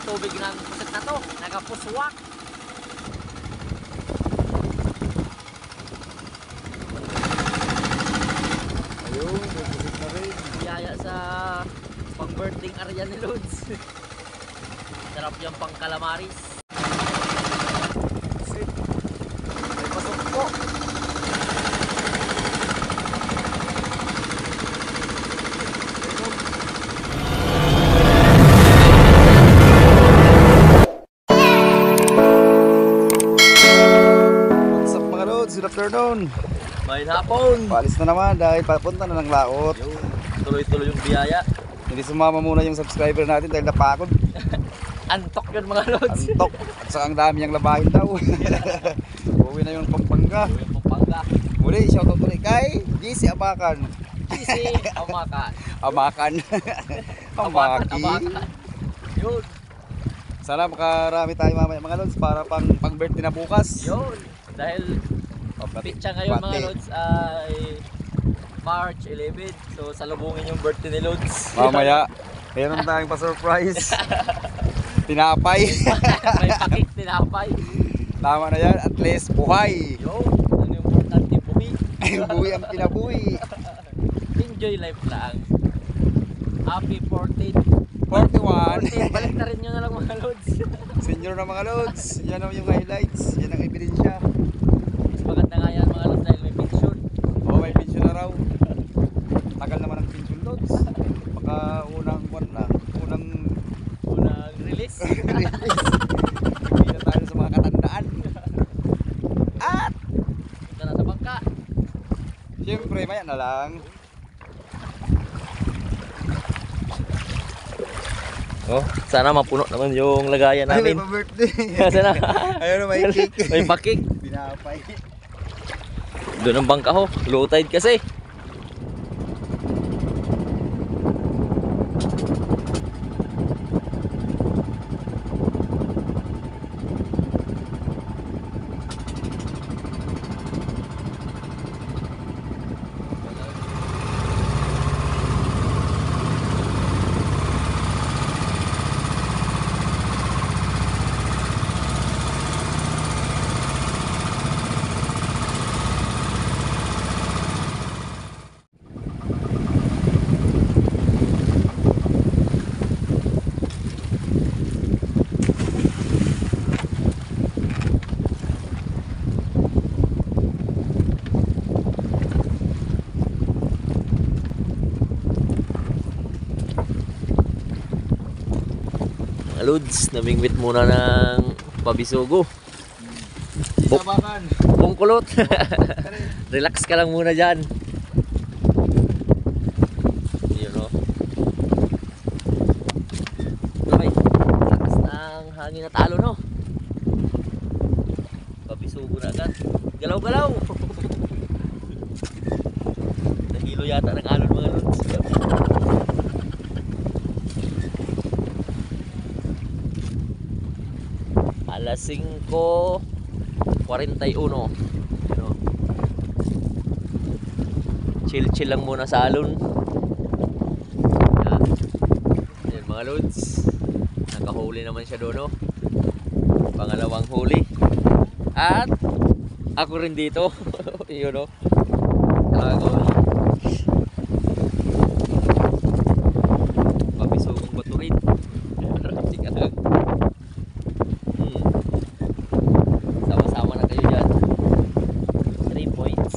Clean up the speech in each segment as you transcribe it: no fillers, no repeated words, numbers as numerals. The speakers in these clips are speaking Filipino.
tubig ng pusit na to. Nakapuswak. Ayun, may pusit na rin. Biyaya sa pang-birthing area ni Lods. Sarap yung pang calamaris. Pusit. May pasok po. What's up mga lods? Good afternoon. May hapon. Paalis na naman dahil papunta na ng laot. Tuloy-tuloy yung biyaya. Hindi sumama muna yung subscriber natin dahil napagod. Antok yun mga Lods. Antok. At saka ang dami niyang labahin daw. Uwi na yung Pampanga. Yung Pampanga. Muli, shoutout muli kay GC Amakan. Sisi, Amakan. Amakan. Amakan, Amaki. Amakan. Yun. Sana makarami tayo mamaya mga lods para pang birthday na bukas. Yun. Dahil pitsa ngayon mga Lods ay March 11. So salubungin yung birthday ni Lods. Mamaya, meron tayong pa-surprise. Tinapay. May pakik, tinapay. Tama na yan, at least buhay. Yun. Ano yung importante, buhi. Buhay ang pinabuhi. Enjoy life lang. Happy 14. 41. Balik na rin nyo na lang mga Lods. Senior na mga lods. Yan ang yung highlights. Yan ang ebidensya. Mas maganda nga yan mga Lods dahil may picture. Oo, may pension na raw. Tagal naman ang pension lods. Baka unang buwan na. Unang release. Hindi na tayo sa mga katandaan. At Punta na sa bangka. siyempre, maya na lang. Oh, sana mapuno naman yung lagayan Ay, may namin. pa-birthday. Sana. Ayun, may cake. May pakik. Binapay. Doon ang bangka ho. Low tide kasi. Lods, namingwit muna ng pabisugo. Isabakan. Pungkulot. Relax ka lang muna dyan. Yun o. Okay. Lakas ng hangin na talo no. Pabisugo na agad. Galaw-galaw. Nahilo yata ng alon mga Lods. Alas 5:41. Ano? Chill lang muna sa alon. Yan mga Lods. Nakahuli naman siya doon, no? Pangalawang huli. At ako rin dito. Yun, no? Pabisugong baturin. Sige lang. Sama-sama na kayo dyan. 3 points.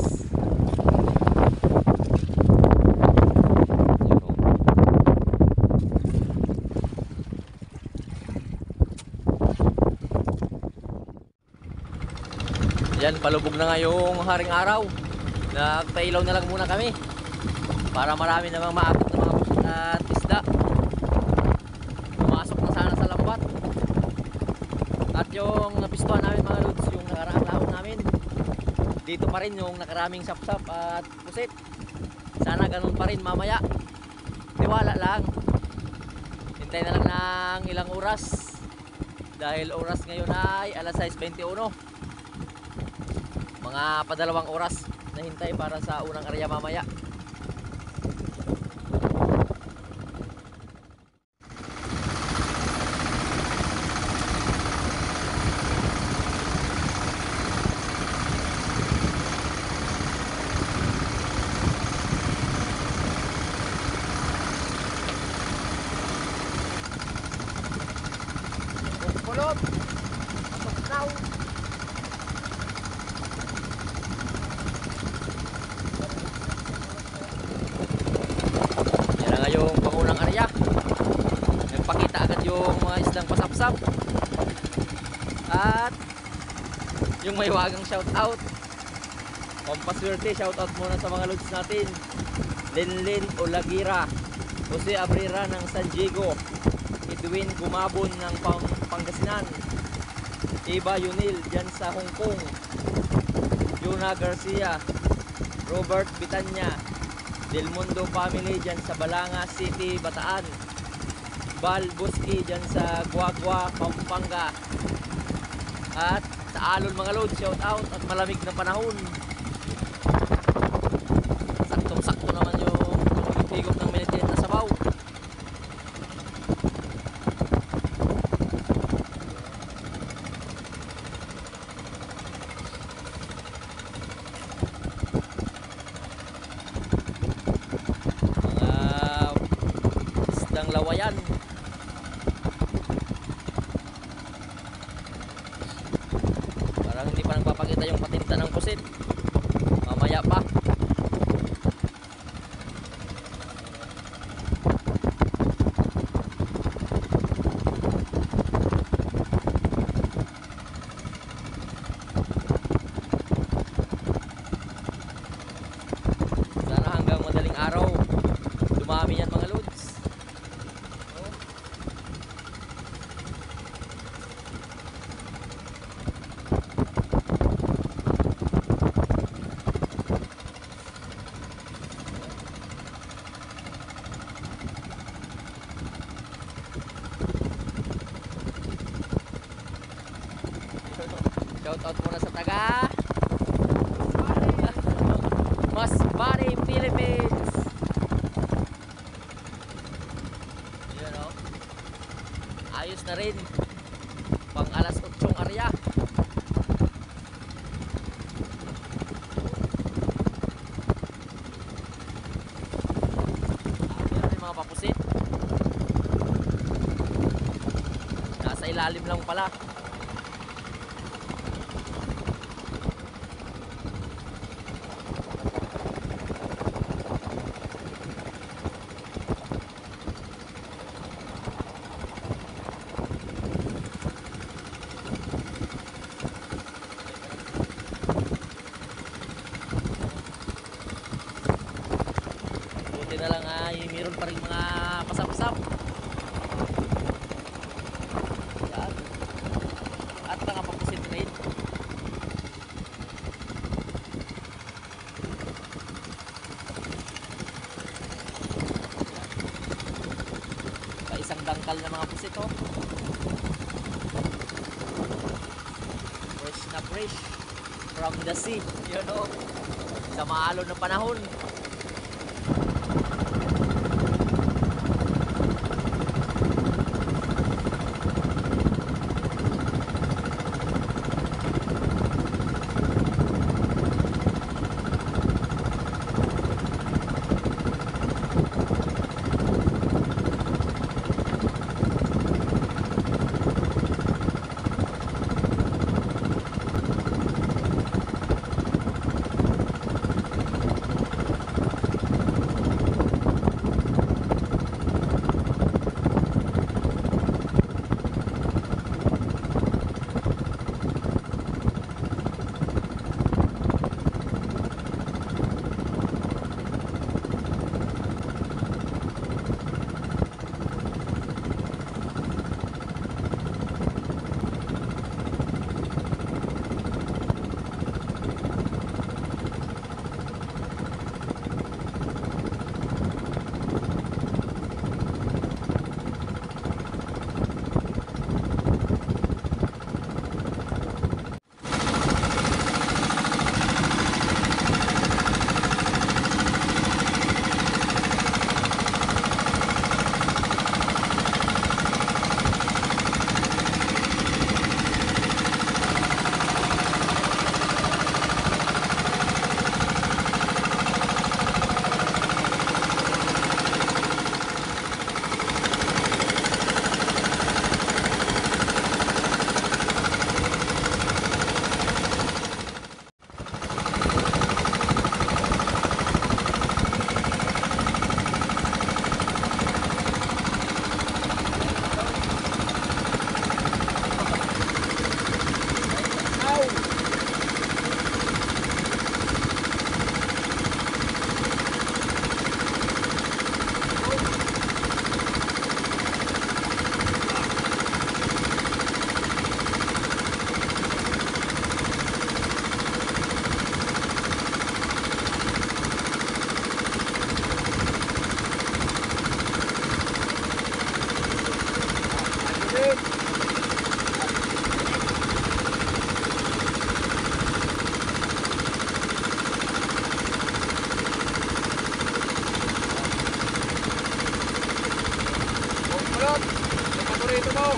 Yan, palubog na nga yung haring araw. Nagpailaw na lang muna kami para marami namang maakot na mga pusit at isda. Pumasok na sana sa lambat. At yung napistuhan namin mga Lods, yung nakaraang laot namin, dito pa rin yung nakaraming sapsap at pusit. Sana ganun pa rin mamaya. Tiwala lang. Hintay na lang ng ilang oras. Dahil oras ngayon ay alas 6:21. Mga padalawang oras na hintay para sa unang area mamaya. sapsap. At yung may wagang shout out. Pampaswerte, shout out muna sa mga lods natin. Linlin Olagira, Jose Abrera ng San Diego, Edwin Gumabon ng Pangasinan, Eva Yunil dyan sa Hong Kong, Yuna Garcia, Robert Bitanya, Del Mundo Family dyan sa Balanga City, Bataan, Bal Buski dyan sa Guagua, Pampanga, at sa Alon mga lods, shout out at malamig na panahon. Saktong-sakto naman yung higop ng minute na sabaw. Mga isdang lawayan. Parang hindi pa nagpapakita yung patinta ng pusit. Mamaya pa. Sana hanggang madaling araw dumami yan mga lods. Shout out muna sa taga Masbate, Philippines. Yun o. Ayos na rin. Pang alas 8 area. Ayun rin mga papusit. Nasa ilalim lang pala. Buti na lang ay mayroon pa rin mga pasap-sap. Yan. At nakapapusit rin. Pa isang dangkal na mga pusit oh. Fresh na fresh from the sea. Yun oh. Sa maalon na panahon. mo.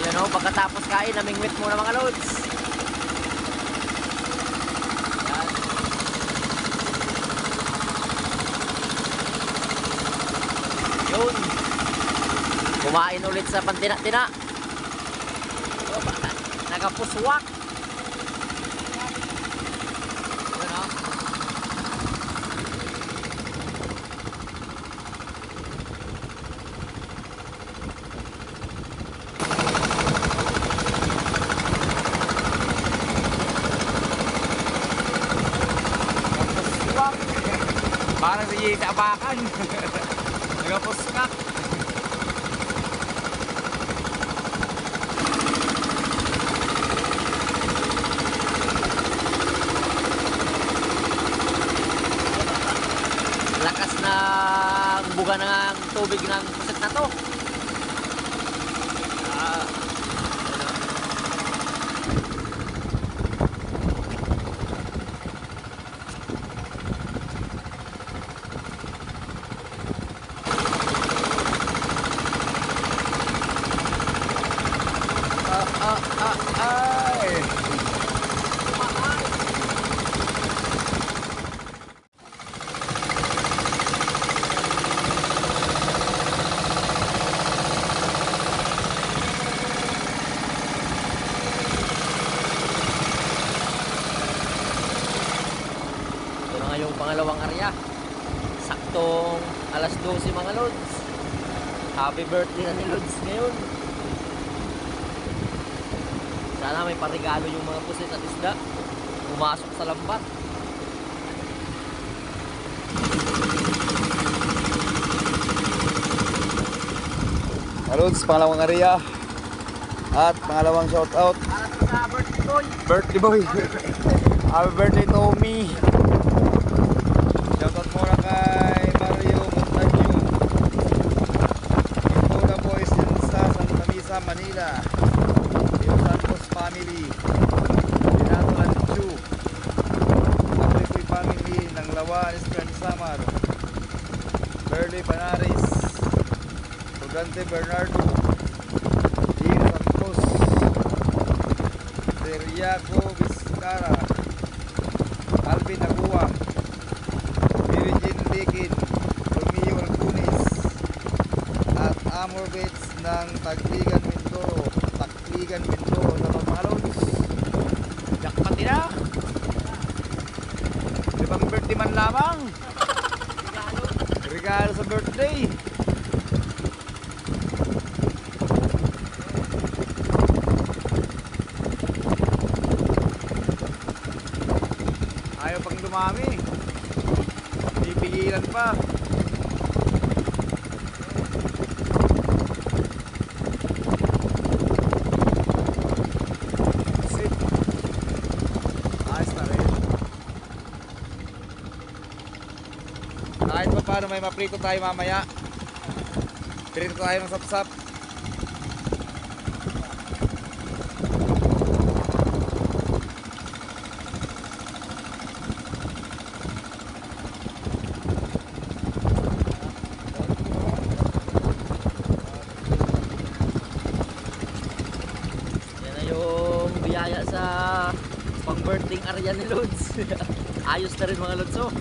Yan o, pagkatapos kain, namingwit muna mga lods. Yan. Yun. Kumain ulit sa pantina-tina. Nagapuswak. Yun o. Parang si Yita Abakan. Nagapuskak. Lakas ng buga ng tubig ng pusit na to. Ah, Ay. ito na nga yung pangalawang area. Saktong alas 12 mga lods. Happy birthday na ni Lods ngayon. Sana may parigalo yung mga pusit at isda. Pumasok sa lambat. Lods, pangalawang area. At pangalawang shoutout. Para sa birthday boy. Birthday boy. Happy birthday Tommy. Shoutout muna kay Mario Montaño. Ipona Boys din sa Santa Misa, Manila. Dino Santos family. Binato Anchu. Agrikoy family ng Lawan, Eastern Samar. Burley Panaris. Tugante Bernardo. Dino Santos. Seriaco Vizcara. Alvin Agua. Virgin Likin. Romeo Alcunis. At Amor Bates ng Tagligan Mindoro. Tagligan Mindoro sa mga lods. Jackpot na. Di bang birthday man lamang? Regalo sa birthday. Ayaw pang dumami. Pipigilan pa. Sit. Ayos na rin. Kahit pa paano may maprito tayo mamaya. Prito tayo ng sapsap. Yan na yung biyaya sa pang-birthday area ni Lods. Ayos na rin mga Lods oh.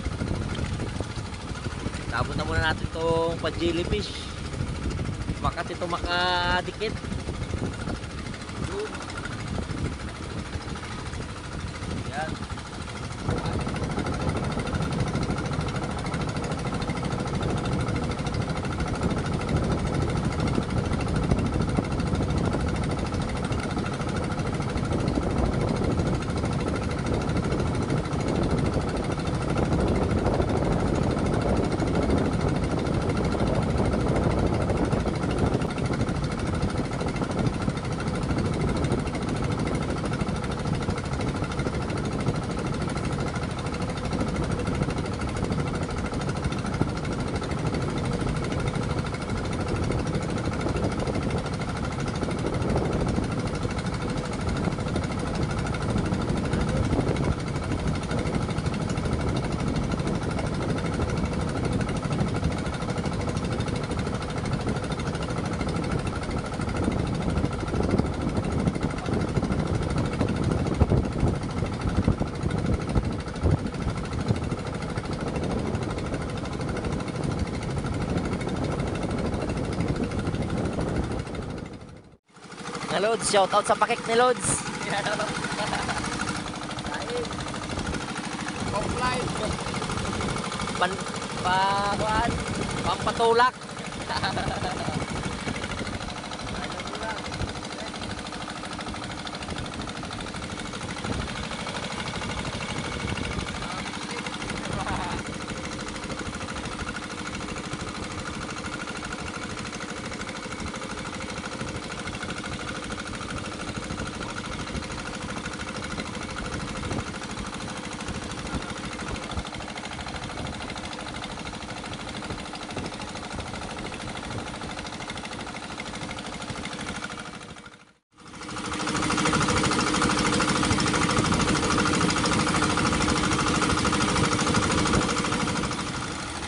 Tapos na muna natin itong pa-jellyfish. Makat ito makadikit. Yun. Mga Lods, shout out sa pakik ni Lods. Offline. Kuan, pampatulak.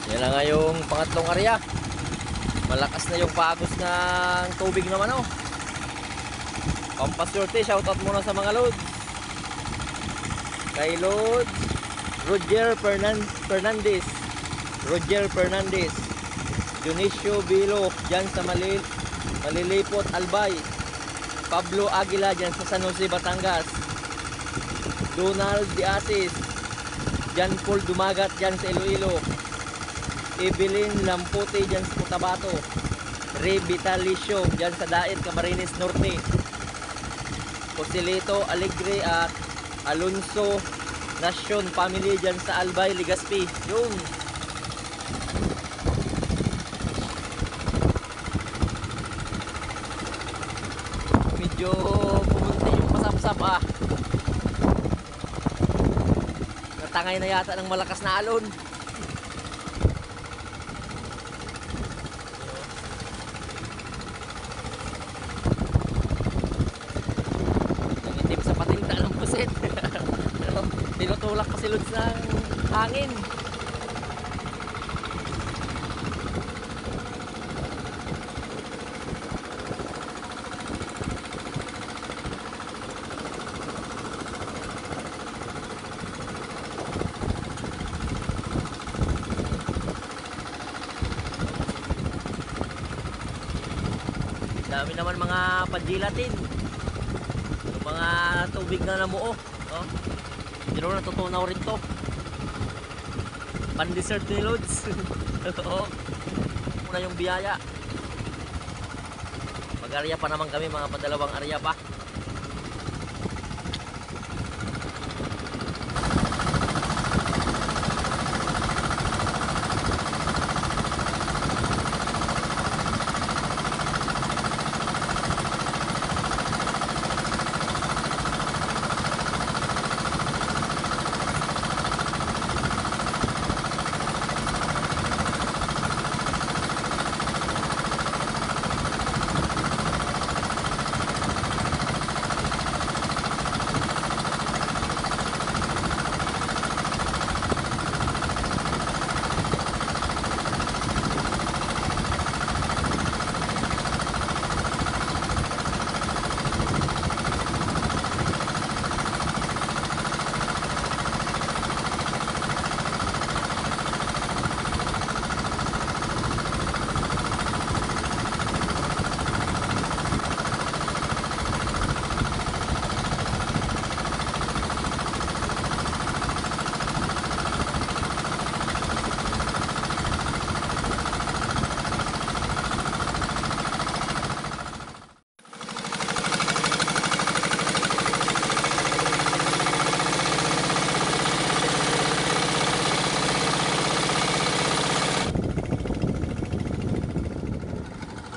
Yan na nga yung pangatlong area. Malakas na yung pagos ng tubig naman oh. Pampasurte, shoutout muna sa mga Lods. Kay Lods Roger Fernandez, Roger Fernandez, Dionisio Bilo dyan sa Malilipot Albay, Pablo Aguila dyan sa San Jose Batangas, Donald Diasis, Jan Paul Dumagat dyan sa Iloilo, Evelyn Lampote dyan sa Cotabato, Ray Vitalicio dyan sa Daet, Camarines Norte, Joselito Alegre at Alonso Nacion family dyan sa Albay, Legazpi. Yun. Medyo pumunti yung pasapsap ah. Natangay na yata ng malakas na alon. Nangitim sa patinta ng puset. Tinutulak pa si Lods ng hangin. Dami naman mga panjilatin. Yung mga tubig na namuo. Oh. Hindi naman natutunaw rin to. Pan-dessert ni Lods. Oo. Muna yung biyaya. Mag-area pa naman kami, mga padalawang area pa.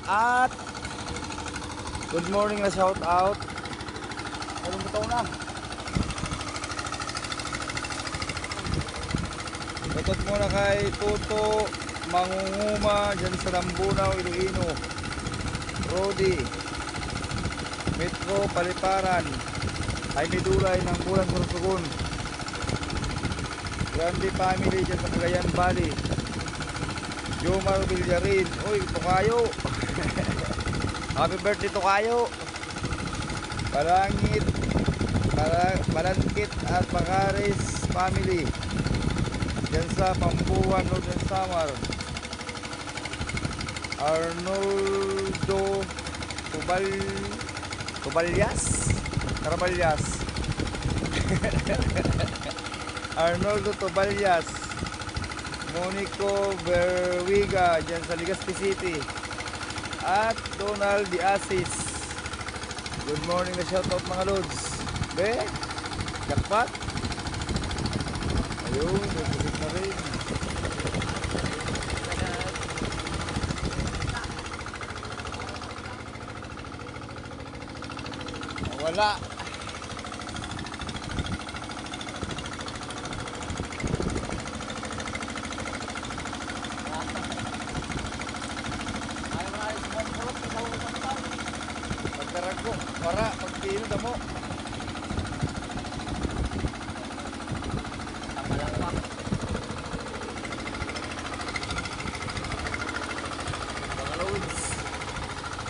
At good morning na shout out. Anong bitaw na? Shoutout muna kay Toto Mangunguma dyan sa Lambunaw, Iloilo, Rodi Metro Paliparan, Jaime Dulay ng Bulan Sorsogon, Grande family dyan sa Cagayan Valley, Jomar Villarin. Uy, Tokayo. Happy birthday Tokayo. Balangkit at Bakaris family dyan sa Pambuan, Northern Samar, Arnoldo Tobalyas. Carabalyas. Arnoldo Tobalyas. Monico Berwiga dyan sa Legazpi City. At Donald Diasis. Good morning na shoutout mga lods. Be, jackpot. Ayun, nagpusit na rin. Wala. Pagdarag ko, para pagpino damo. Tama lang pa. Mga loads.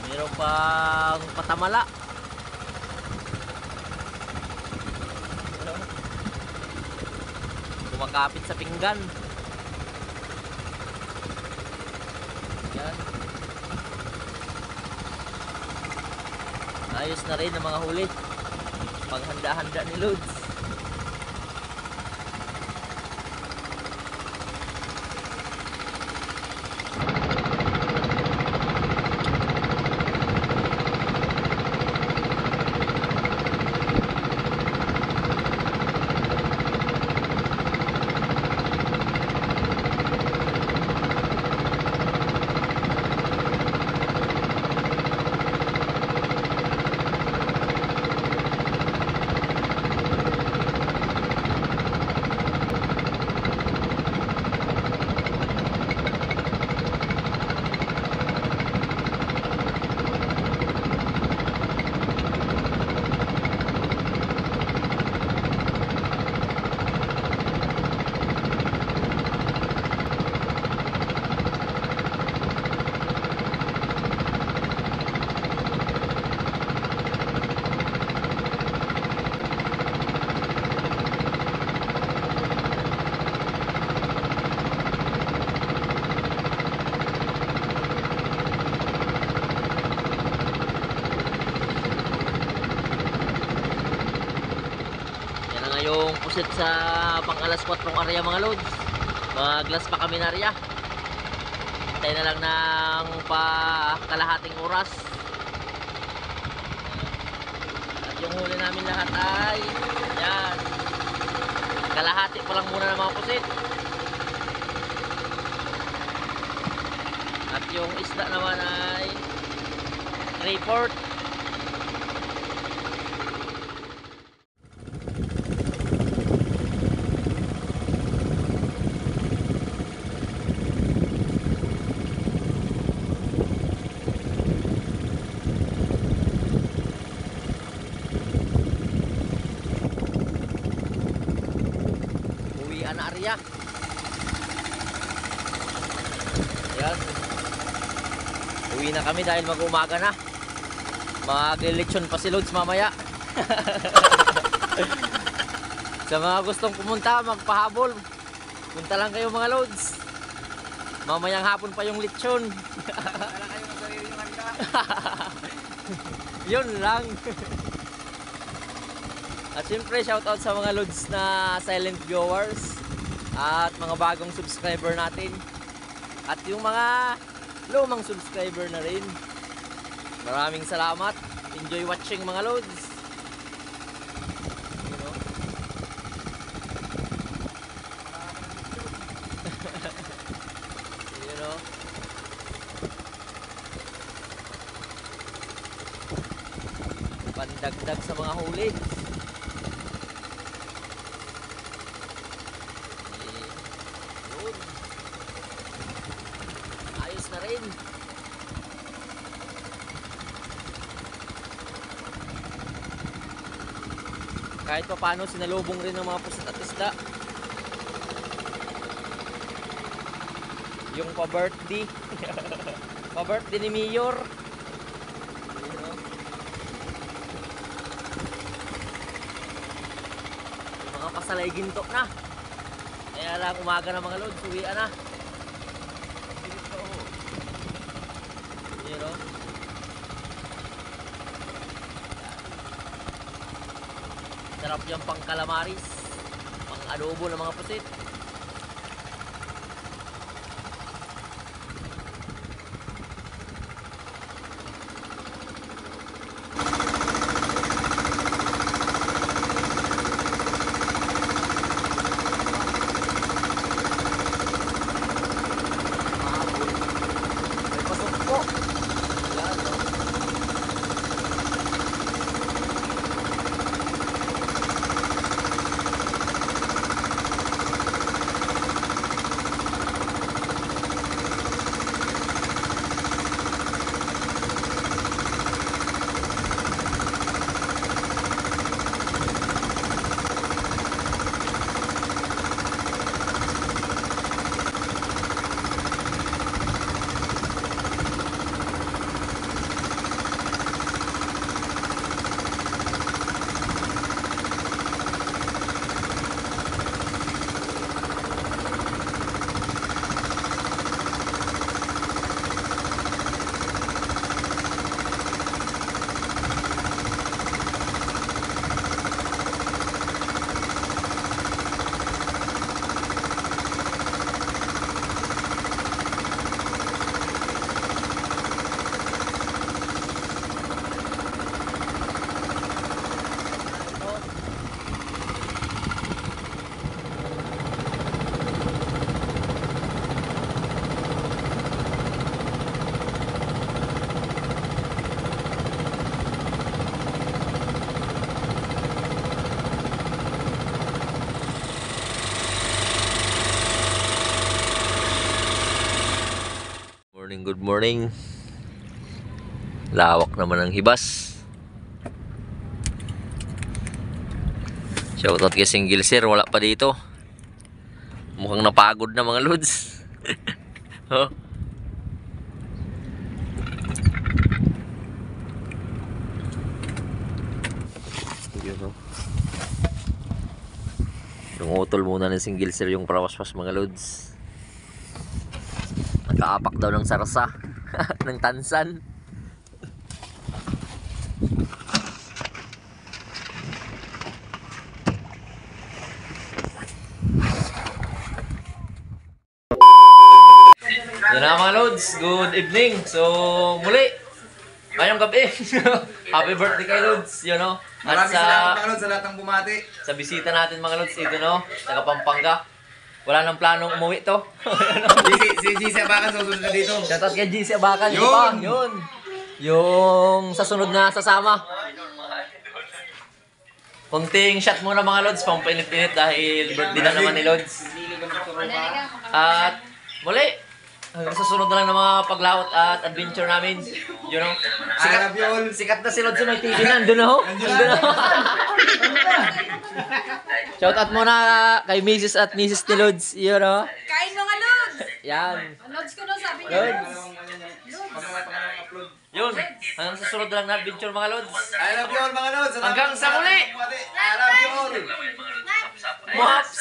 Meron pang patamala. Kumakapit sa pinggan. Yan. Ayos na rin ang mga huli. Panghanda-handa ni Lods. Yung pusit sa pang alas 4 area mga loads. Maglas pa kami na area. Hintay na lang ng kalahating oras. At yung huli namin lahat ay yan. Kalahati pa lang muna ng mga pusit. At yung isda naman ay 3/4. Na area. Ayan. Uwi na kami dahil mag-umaga na. Mag-eleksyon pa si Lods mamaya. Sa mga gustong pumunta, magpahabol. Punta lang kayo mga Lods. Mamayang hapon pa yung lechon. Wala kayo ng sarili yung handa. Yun lang. At siyempre shoutout sa mga Lods na silent viewers at mga bagong subscriber natin at yung mga lumang subscriber na rin. Maraming salamat. Enjoy watching mga Lods. You know? Pandagdag sa mga huli. Ayos na rin. Kahit pa paano sinalubong rin ng mga pusit at isda. Yung pa-birthday. Pa-birthday ni Mayor. Yung mga pasalay ginto na. Kaya lang umaga na mga Lods, uwian na. You know? Sarap yung pang calamaris, pang adobo ng mga pusit. May pasok po. Yan, no? Good morning. Lawak naman ng hibas. Shoutout kay Single Sir, wala pa dito. Mukhang napagod na mga lods. Oh. Yung utol muna ng Single Sir yung prawaswas mga lods. Nakaapak daw ng sarsa ng tansan. Yan na mga lods, good evening. So muli ngayong gabi happy birthday kay Lods, you know. At Maraming salamat mga Lods sa lahat ng bumati. sa bisita natin mga Lods dito, no, taga Pampanga. Wala nang planong umuwi to. Si GC Abakan susunod na dito. Shoutout kay GC Abakan. Yun! Diba? Yun. Yung sa sunod na sasama. Kunting shot muna mga Lods, pampainit-init dahil birthday na naman ni Lods. At muli, hanggang sa sunod na lang ng mga paglaot at adventure namin. You know, I love you all. sikat na si Lods may TV na. Andun na ho. Andun na ho. Shoutout muna kay Mrs. at Mrs. ni Lods. You know. Kain mga Lods! Yan. Lods ko na sabi niya. Lods. Yun. Hanggang sa sunod na lang na adventure mga Lods. I love you all mga Lods. Hanggang sa muli. I love you all. Mops.